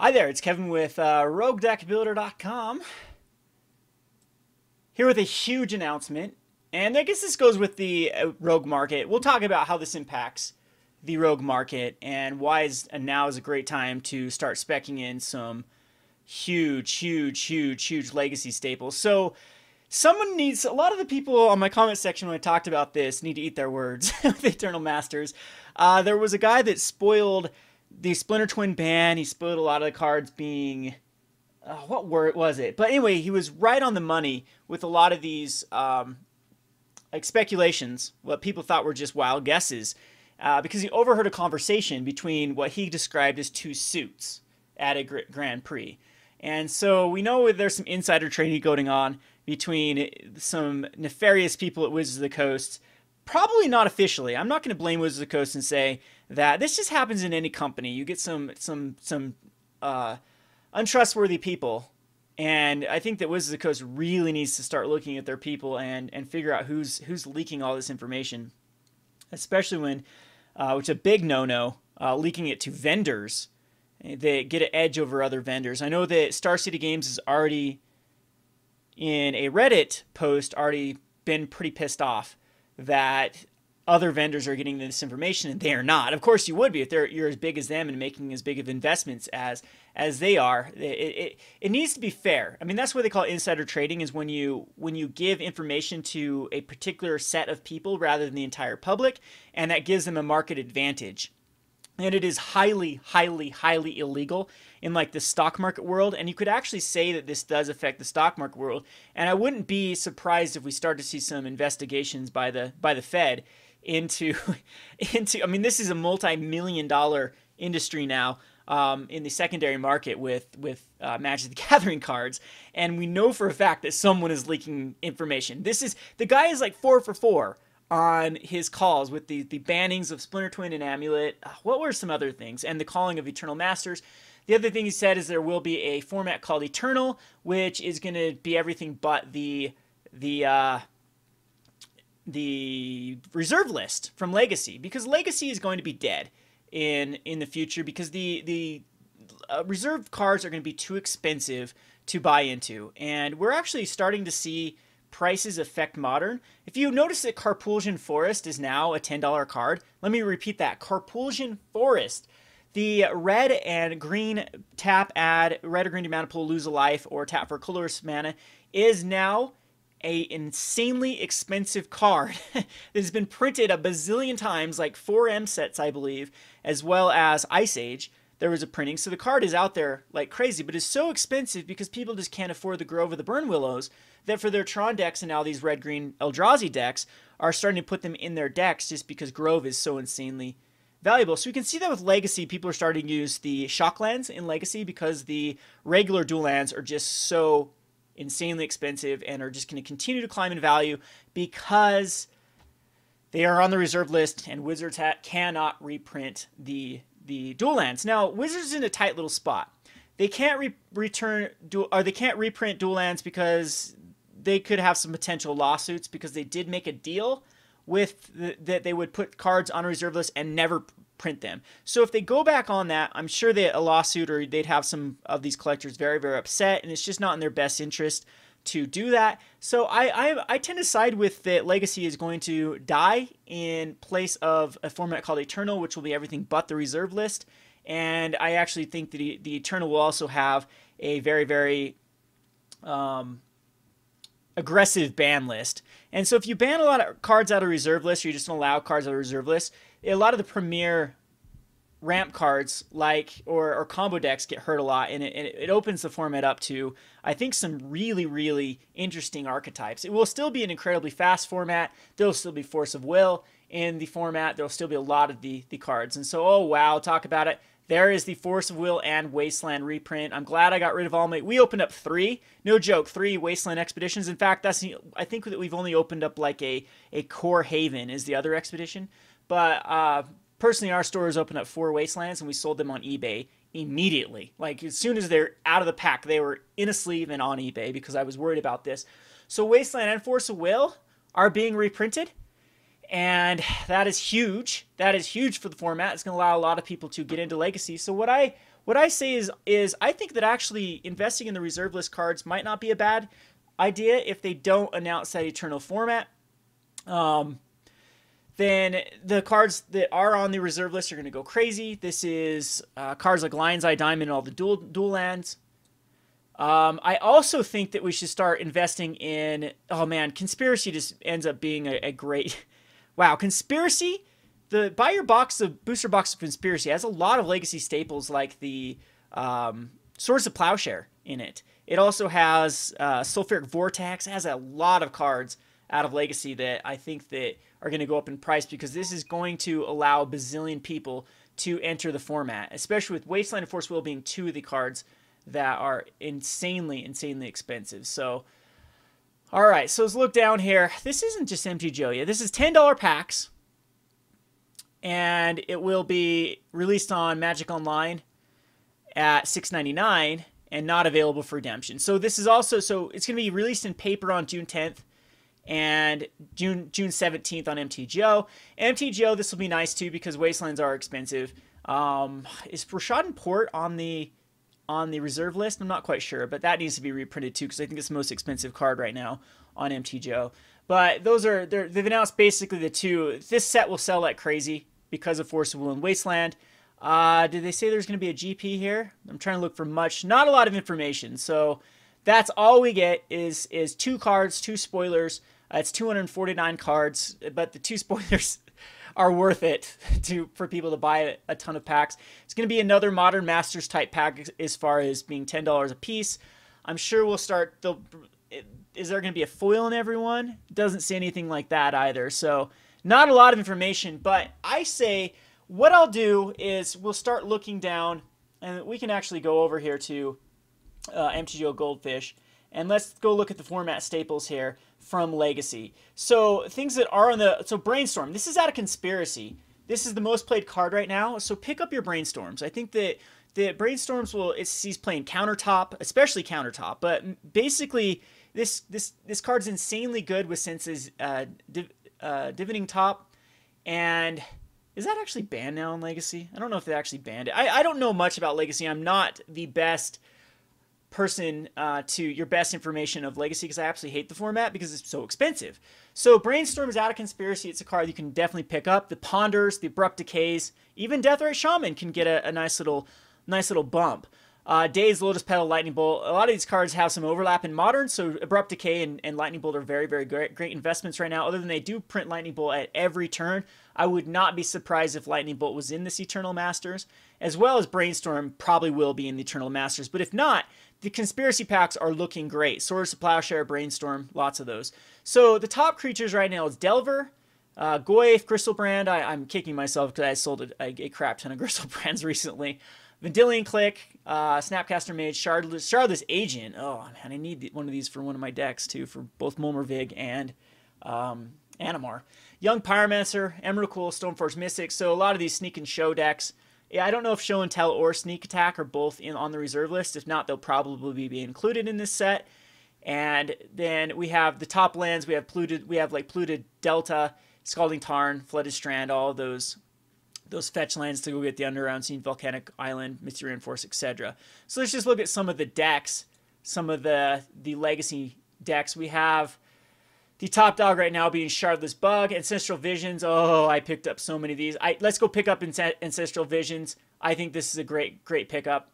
Hi there, it's Kevin with RogueDeckBuilder.com here with a huge announcement. And I guess this goes with the Rogue market. We'll talk about how this impacts the Rogue market and why now is a great time to start speccing in some huge legacy staples. So a lot of the people on my comment section when I talked about this need to eat their words with Eternal Masters. There was a guy that spoiled the Splinter Twin ban. He spoiled a lot of the cards being, what word was it? But anyway, he was right on the money with a lot of these like speculations, what people thought were just wild guesses, because he overheard a conversation between what he described as two suits at a Grand Prix. And so we know there's some insider trading going on between some nefarious people at Wizards of the Coast. Probably not officially. I'm not going to blame Wizards of the Coast and say that this just happens in any company. You get some untrustworthy people, and I think that Wizards of the Coast really needs to start looking at their people and figure out who's leaking all this information, especially when, which is a big no-no, leaking it to vendors. They get an edge over other vendors. I know that Star City Games has already, in a Reddit post, already been pretty pissed off that other vendors are getting this information and they are not. Of course you would be if you're as big as them and making as big of investments as they are. It needs to be fair. I mean, that's what they call insider trading, is when you give information to a particular set of people rather than the entire public, and that gives them a market advantage. And it is highly illegal in like the stock market world. And you could actually say that this does affect the stock market world. And I wouldn't be surprised if we start to see some investigations by the Fed into I mean, this is a multi-million-dollar industry now in the secondary market with Magic the Gathering cards. And we know for a fact that someone is leaking information. The guy is like 4 for 4 on his calls with the bannings of Splinter Twin and Amulet. What were some other things? And the calling of Eternal Masters. The other thing he said is there will be a format called Eternal, which is going to be everything but the reserve list from Legacy, because Legacy is going to be dead in the future, because the reserve cards are going to be too expensive to buy into. And we're actually starting to see prices affect Modern. If you notice that Carpulsion Forest is now a $10 card, let me repeat that. Carpulsion Forest. The red and green tap, add red or green to mana pool, lose a life, or tap for colorless mana, is now a insanely expensive card that has been printed a bazillion times, like 4M sets, I believe, as well as Ice Age. There was a printing, so the card is out there like crazy, but it's so expensive because people just can't afford the Grove of the Burn Willows that for their Tron decks and now these red-green Eldrazi decks are starting to put them in their decks just because Grove is so insanely valuable. So we can see that with Legacy, people are starting to use the Shocklands in Legacy because the regular dual lands are just so insanely expensive and are just going to continue to climb in value because they are on the reserve list and Wizards cannot reprint the dual lands. Now, Wizards is in a tight little spot. They can't they can't reprint dual lands because they could have some potential lawsuits, because they did make a deal with that they would put cards on a reserve list and never print them. So if they go back on that, I'm sure that a lawsuit, or they'd have some of these collectors very upset, and it's just not in their best interest to do that. So I tend to side with that Legacy is going to die in place of a format called Eternal, which will be everything but the reserve list. And I actually think that the Eternal will also have a very aggressive ban list. And so if you ban a lot of cards out of reserve list, or you just don't allow cards out of reserve list, a lot of the premier ramp cards or combo decks get hurt a lot, and it opens the format up to, I think, some really interesting archetypes. It will still be an incredibly fast format. There'll still be Force of Will in the format. There'll still be a lot of the cards. And so, oh wow, talk about it. There is the Force of Will and Wasteland reprint. I'm glad I got rid of all my... We opened up 3, no joke, 3 Wasteland expeditions. In fact, I think that we've only opened up like a Core Haven is the other expedition. But personally, our store has opened up 4 Wastelands, and we sold them on eBay immediately. Like, as soon as they're out of the pack, they were in a sleeve and on eBay because I was worried about this. So Wasteland and Force of Will are being reprinted. And that is huge. That is huge for the format. It's going to allow a lot of people to get into Legacy. So what I what I say is I think that actually investing in the reserve list cards might not be a bad idea if they don't announce that Eternal format. Then the cards that are on the reserve list are going to go crazy. This is cards like Lion's Eye Diamond and all the dual lands. I also think that we should start investing in, oh man, Conspiracy just ends up being a great, wow, Conspiracy, buy your booster box of Conspiracy has a lot of legacy staples like the Swords of Plowshare in it. It also has Sulfuric Vortex. It has a lot of cards out of legacy that I think that are going to go up in price because this is going to allow a bazillion people to enter the format, especially with Wasteland and Force Will being two of the cards that are insanely expensive. So, all right, so let's look down here. This isn't just MTGO yet. This is $10 packs, and it will be released on Magic Online at $6.99 and not available for redemption. So this is also, so it's going to be released in paper on June 10th and June 17th on MTGO. MTGO, this will be nice too because Wastelands are expensive. Is Rashad and Port on the reserve list? I'm not quite sure, but that needs to be reprinted too because I think it's the most expensive card right now on MTGO. But those are, they've announced basically the two. This set will sell like crazy because of Force of Will and Wasteland. Did they say there's going to be a GP here? I'm trying to look for not a lot of information. So that's all we get is 2 cards, 2 spoilers. It's 249 cards, but the 2 spoilers are worth it for people to buy a ton of packs. It's going to be another Modern Masters type pack as far as being $10 a piece. I'm sure we'll start. Is there going to be a foil in everyone? Doesn't say anything like that either. So not a lot of information, but I say what I'll do is we'll start looking down, and we can actually go over here to MTGO Goldfish, and let's go look at the format staples here from Legacy. So things that are on so Brainstorm, this is out of Conspiracy. This is the most played card right now, so pick up your Brainstorms. I think that the Brainstorms he's playing Countertop, especially Countertop, but basically this card's insanely good with Sense's Divining Top, and is that actually banned now in Legacy? I don't know if they actually banned it. I don't know much about Legacy. I'm not the best person to your best information of Legacy because I absolutely hate the format because it's so expensive. So Brainstorm is out of Conspiracy. It's a card you can definitely pick up. The Ponders, the Abrupt Decays, even Deathrite Shaman can get a nice little bump. Days, Lotus Petal, Lightning Bolt. A lot of these cards have some overlap in Modern, so Abrupt Decay and Lightning Bolt are very, very great investments right now. Other than they do print Lightning Bolt at every turn, I would not be surprised if Lightning Bolt was in this Eternal Masters, as well as Brainstorm probably will be in the Eternal Masters. But if not, the Conspiracy packs are looking great. Swords of Plowshare, Brainstorm, lots of those. So the top creatures right now is Delver, Goyf, Gristlebrand. I'm kicking myself because I sold a crap ton of Gristlebrand's recently. Vendilion Click, Snapcaster Mage, Shardless Agent. Oh man, I need one of these for one of my decks too, for both Momorvig and Animar. Young Pyromancer, Emrakul, Stoneforge Mystic. So a lot of these sneak and show decks. Yeah, I don't know if Show and Tell or Sneak Attack are both on the reserve list. If not, they'll probably be included in this set. And then we have the top lands. We have Polluted Delta, Scalding Tarn, Flooded Strand, all of those fetch lands to go get the Underground Scene, Volcanic Island, Misty Reinforce, etc. So let's just look at some of the decks, some of the Legacy decks. We have the top dog right now being Shardless Bug, Ancestral Visions. Oh, I picked up so many of these. Let's go pick up Ancestral Visions. I think this is a great pickup.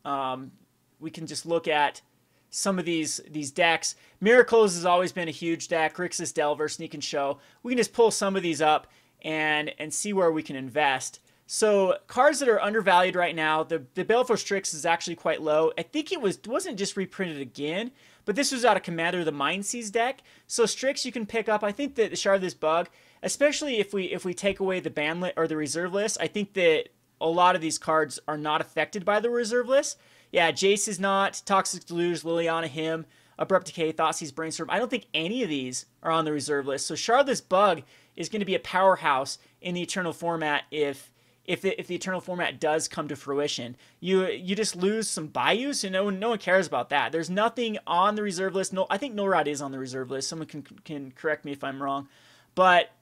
We can just look at some of these decks. Miracles has always been a huge deck. Grixis, Delver, Sneak and Show. We can just pull some of these up and see where we can invest. So cards that are undervalued right now, the Baleful Strix is actually quite low. I think it wasn't just reprinted again, but this was out of Commander of the Mindseas deck. So Strix you can pick up. I think that the Shardless Bug, especially if we take away the ban list or the reserve list, I think that a lot of these cards are not affected by the reserve list. Yeah, Jace is not, Toxic Deluge, Liliana Him, Abrupt Decay, Thoughtseize, Brainstorm. I don't think any of these are on the reserve list. So Shardless Bug is going to be a powerhouse in the Eternal format if the Eternal format does come to fruition. You just lose some Bayous, so no one cares about that. There's nothing on the reserve list. No, I think Norod is on the reserve list. Someone can correct me if I'm wrong. But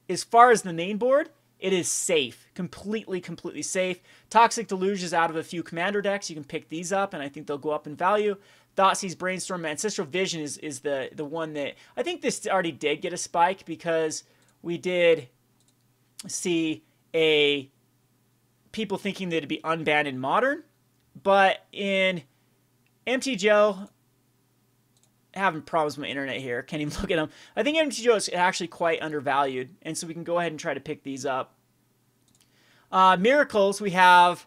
as far as the main board, it is safe. Completely safe. Toxic Deluge is out of a few commander decks. You can pick these up, and I think they'll go up in value. Thoughtseize Brainstorm, Ancestral Vision is the one that... I think this already did get a spike because we did see people thinking that it'd be unbanned in Modern. But in MTGO... having problems with my internet here. Can't even look at them. I think MTGO is actually quite undervalued, and so we can go ahead and try to pick these up. Miracles, we have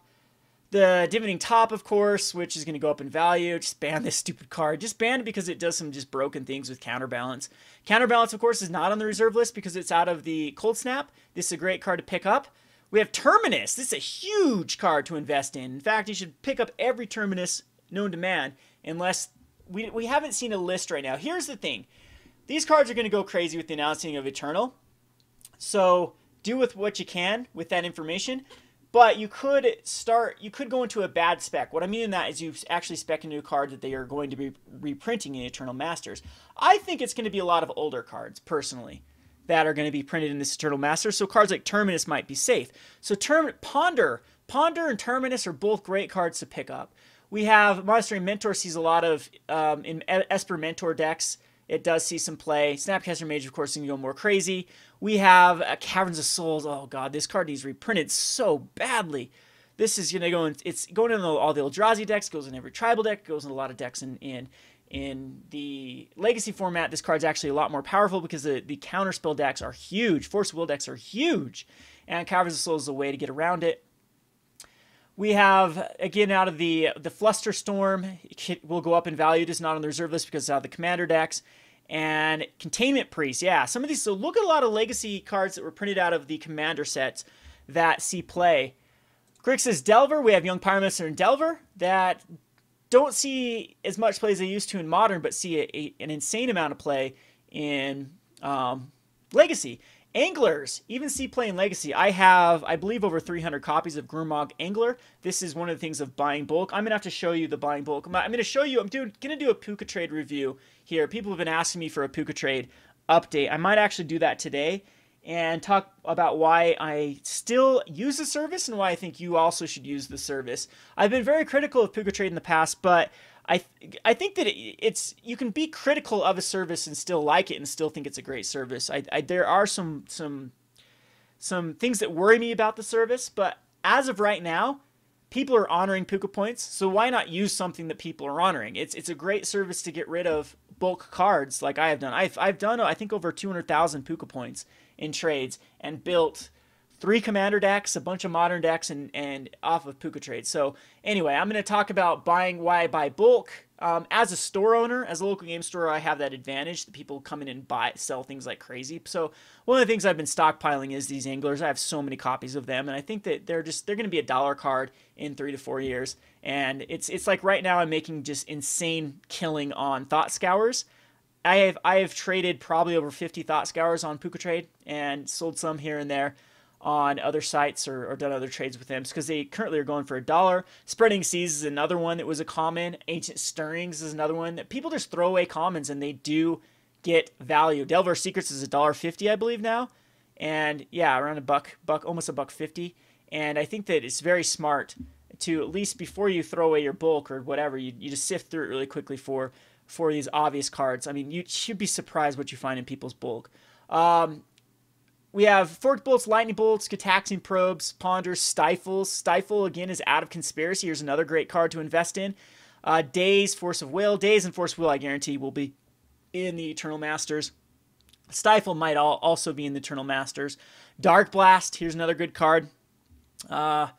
the Dividing Top, of course, which is going to go up in value. Just ban this stupid card. Just ban it because it does some just broken things with Counterbalance. Counterbalance, of course, is not on the reserve list because it's out of the Cold Snap. This is a great card to pick up. We have Terminus. This is a huge card to invest in. In fact, you should pick up every Terminus known to man unless... We haven't seen a list right now. Here's the thing. These cards are going to go crazy with the announcing of Eternal. So do with what you can with that information. But you could go into a bad spec. What I mean in that is you actually spec into a card that they are going to be reprinting in Eternal Masters. I think it's going to be a lot of older cards, personally, that are going to be printed in this Eternal Masters. So cards like Terminus might be safe. So Ponder and Terminus are both great cards to pick up. We have Monastery Mentor sees a lot of, in Esper Mentor decks, it does see some play. Snapcaster Mage, of course, can go more crazy. We have Caverns of Souls. Oh, God, this card needs reprinted so badly. This is going to go in, it's going in all the Eldrazi decks, goes in every tribal deck, goes in a lot of decks in the Legacy format. This card's actually a lot more powerful because the counterspell decks are huge. Force Will decks are huge. And Caverns of Souls is a way to get around it. We have, again, out of the Flusterstorm, it will go up in value. It's not on the reserve list because it's out of the commander decks. And Containment Priest, yeah. Some of these, so look at a lot of legacy cards that were printed out of the commander sets that see play. Grixis Delver, we have Young Pyromancer and Delver that don't see as much play as they used to in Modern, but see an insane amount of play in Legacy. Anglers even see play in Legacy. I have, I believe, over 300 copies of Grumog Angler. This is one of the things of buying bulk. I'm going to have to show you the buying bulk. I'm going to show you, I'm going to do a PucaTrade review here. People have been asking me for a PucaTrade update. I might actually do that today and talk about why I still use the service and why I think you also should use the service. I've been very critical of PucaTrade in the past, but I think that it's you can be critical of a service and still like it and still think it's a great service. There are some things that worry me about the service, but as of right now, people are honoring Puca points, so why not use something that people are honoring? It's a great service to get rid of bulk cards like I have done. I've done, I think, over 200,000 Puca points in trades and built 3 commander decks, a bunch of modern decks, and off of PucaTrade. So anyway, I'm going to talk about why I buy bulk. As a store owner, as a local game store, I have that advantage that people come in and sell things like crazy. So one of the things I've been stockpiling is these anglers. I have so many copies of them, and I think that they're going to be a dollar card in 3 to 4 years. And it's like right now I'm making just insane killing on Thought Scours. I have traded probably over 50 Thought Scours on PucaTrade and sold some here and there on other sites or done other trades with them because they currently are going for $1. Spreading Seas is another one that was a common. Ancient Stirrings is another one that people just throw away commons and they do get value. Delver Secrets is $1.50, I believe now, and yeah, around a buck, almost $1.50. And I think that it's very smart to, at least before you throw away your bulk or whatever, you just sift through it really quickly for these obvious cards. I mean, you should be surprised what you find in people's bulk. We have Forked Bolts, Lightning Bolts, Gataxian Probes, Ponders, Stifles. Stifle, again, is out of Conspiracy. Here's another great card to invest in. Daze, Force of Will. Daze and Force of Will, I guarantee, will be in the Eternal Masters. Stifle might also be in the Eternal Masters. Dark Blast, here's another good card. A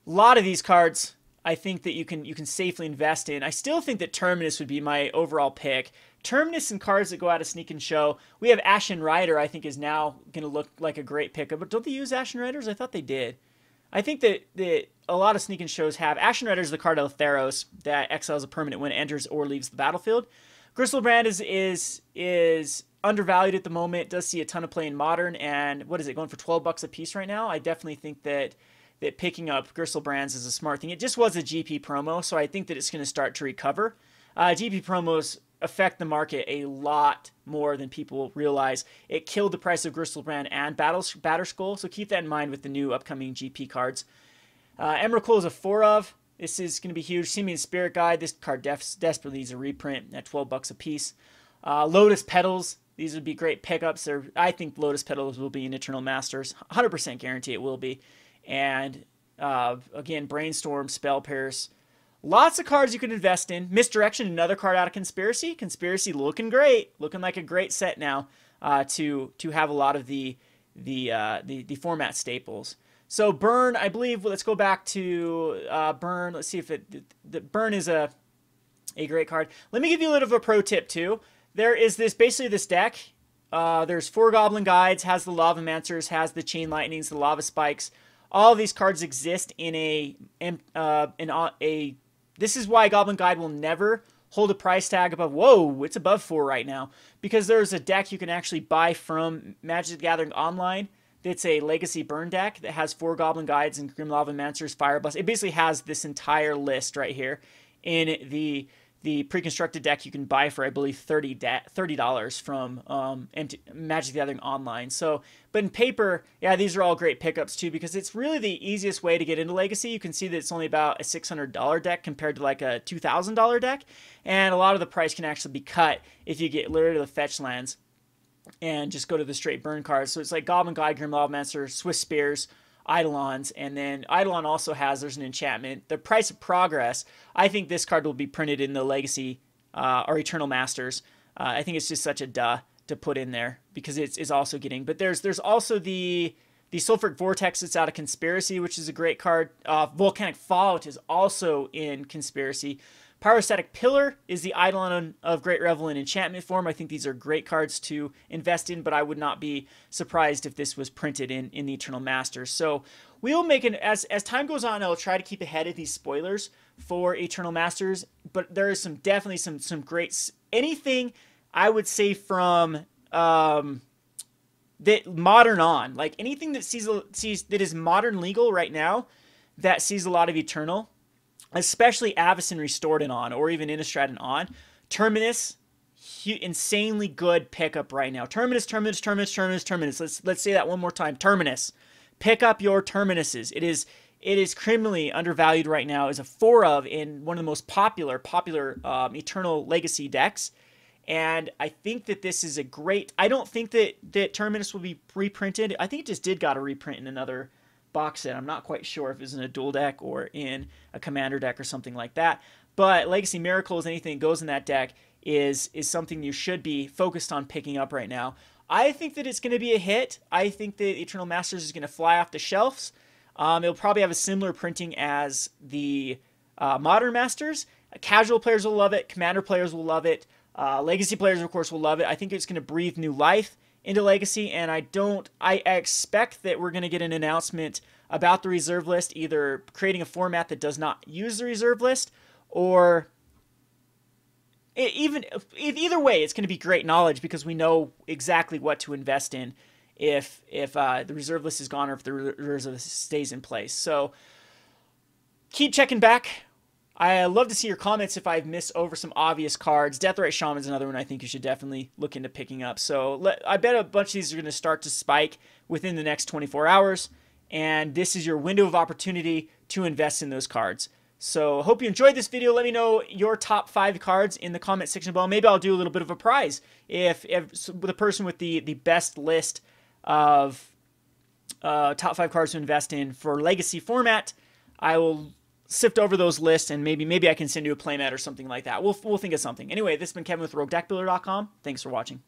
lot of these cards I think that you can safely invest in. I still think that Terminus would be my overall pick. Terminus and cards that go out of Sneak and Show. We have Ashen Rider, I think, is now going to look like a great pickup. But don't they use Ashen Riders? I thought they did. I think that a lot of Sneak and Shows have. Ashen Rider is the card of Theros that exiles a permanent when it enters or leaves the battlefield. Gristlebrand is undervalued at the moment. It does see a ton of play in Modern. And what is it, going for $12 a piece right now? I definitely think that picking up Gristlebrand's is a smart thing. It just was a GP promo, so I think that it's going to start to recover. GP promos affect the market a lot more than people realize. It killed the price of Gristlebrand and Batterskull, so keep that in mind with the new upcoming GP cards. Emrakul is a 4 of. This is going to be huge. Simian Spirit Guide. This card desperately needs a reprint at 12 bucks a piece. Lotus Petals. These would be great pickups. I think Lotus Petals will be in Eternal Masters. 100% guarantee it will be. And again, Brainstorm, Spell Pierce. Lots of cards you can invest in. Misdirection, another card out of Conspiracy. Conspiracy looking great. Looking like a great set now to have a lot of the format staples. So Burn, I believe, let's go back to Burn. Let's see if Burn is a great card. Let me give you a little of a pro tip too. There is basically this deck. There's 4 Goblin Guides, has the Lava Mancers, has the Chain Lightnings, the Lava Spikes. All of these cards exist in this is why Goblin Guide will never hold a price tag above, whoa, it's above 4 right now. Because there's a deck you can actually buy from Magic the Gathering Online that's a Legacy Burn deck that has 4 Goblin Guides and Grim Lava Mancers, Fire Blast. It basically has this entire list right here in the pre-constructed deck you can buy for, I believe, $30 from Magic the Gathering Online. So, but in paper, yeah, these are all great pickups too, because it's really the easiest way to get into Legacy. You can see that it's only about a $600 deck compared to like a $2,000 deck, and a lot of the price can actually be cut if you get rid of the fetch lands and just go to the straight burn cards. So it's like Goblin Guide, Grim Lavamancer, Swiss Spears, Eidolons, and then Eidolon also there's an enchantment. The Price of Progress, I think this card will be printed in the Legacy or Eternal Masters. I think it's just such a duh to put in there because it's also getting, but there's also the Sulfuric Vortex that's out of Conspiracy, which is a great card. Volcanic Fallout is also in Conspiracy. Pyrostatic Pillar is the Eidolon of Great Revel in enchantment form. I think these are great cards to invest in, but I would not be surprised if this was printed in the Eternal Masters. So we'll make as time goes on, I'll try to keep ahead of these spoilers for Eternal Masters, but there is definitely some great, anything I would say from that modern on, like anything that sees that is modern legal right now that sees a lot of Eternal, especially Avacyn Restored and on, or even Innistrad and on. Terminus, insanely good pickup right now. Terminus. Let's say that one more time. Terminus. Pick up your Terminuses. It is criminally undervalued right now as a 4 of in one of the most popular Eternal Legacy decks. And I think that this is a great... I don't think that Terminus will be reprinted. I think it just got a reprint in another box set. I'm not quite sure if it's in a dual deck or in a commander deck or something like that. But Legacy Miracles, anything that goes in that deck is something you should be focused on picking up right now. I think that it's going to be a hit. I think that Eternal Masters is going to fly off the shelves. It'll probably have a similar printing as the Modern Masters. Casual players will love it. Commander players will love it. Legacy players, of course, will love it. I think it's going to breathe new life into Legacy, and I expect that we're going to get an announcement about the reserve list, either creating a format that does not use the reserve list, or either way, it's going to be great knowledge because we know exactly what to invest in if the reserve list is gone or if the reserve list stays in place. So keep checking back. I love to see your comments if I've missed over some obvious cards. Deathrite Shaman is another one I think you should definitely look into picking up. So I bet a bunch of these are going to start to spike within the next 24 hours. And this is your window of opportunity to invest in those cards. So hope you enjoyed this video. Let me know your top 5 cards in the comment section below. Maybe I'll do a little bit of a prize if the person with the best list of top 5 cards to invest in for Legacy format, I will sift over those lists, and maybe I can send you a playmat or something like that. We'll think of something. Anyway, this has been Kevin with RogueDeckBuilder.com. Thanks for watching.